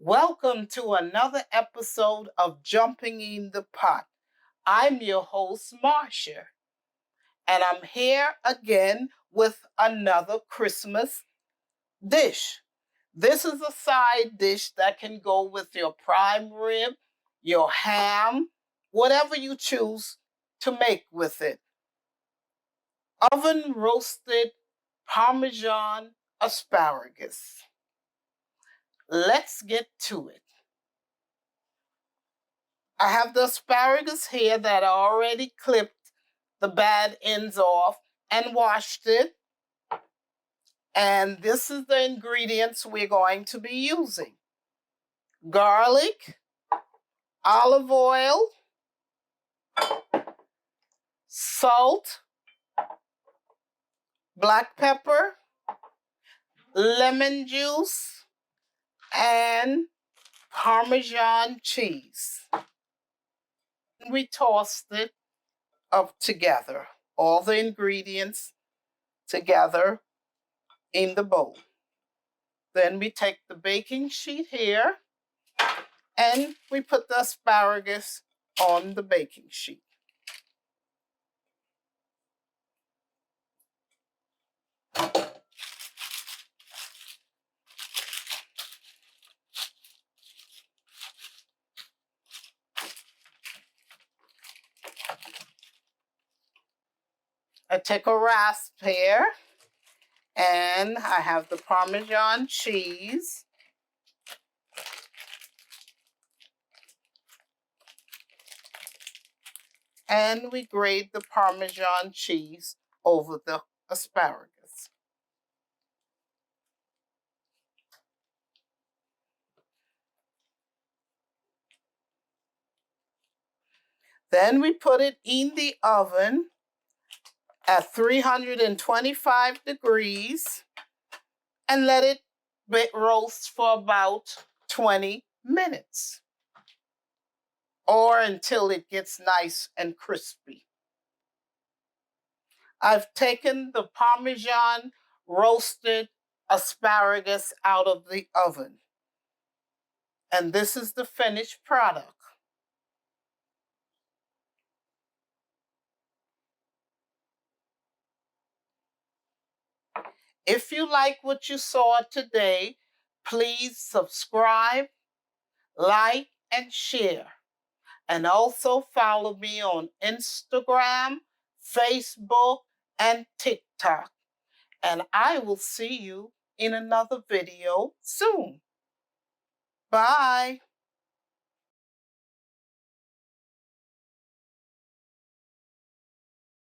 Welcome to another episode of Jumping in the Pot. I'm your host, Marcia, and I'm here again with another Christmas dish. This is a side dish that can go with your prime rib, your ham, whatever you choose to make with it. Oven roasted Parmesan asparagus. Let's get to it. I have the asparagus here that I already clipped the bad ends off and washed it. And this is the ingredients we're going to be using. Garlic, olive oil, salt, black pepper, lemon juice, and Parmesan cheese. We tossed it up together, all the ingredients together in the bowl. Then we take the baking sheet here and we put the asparagus on the baking sheet. I take a rasp here and I have the Parmesan cheese. And we grate the Parmesan cheese over the asparagus. Then we put it in the oven at 325 degrees and let it roast for about 20 minutes or until it gets nice and crispy. I've taken the Parmesan roasted asparagus out of the oven, and this is the finished product. If you like what you saw today, please subscribe, like, and share. And also follow me on Instagram, Facebook, and TikTok. And I will see you in another video soon. Bye.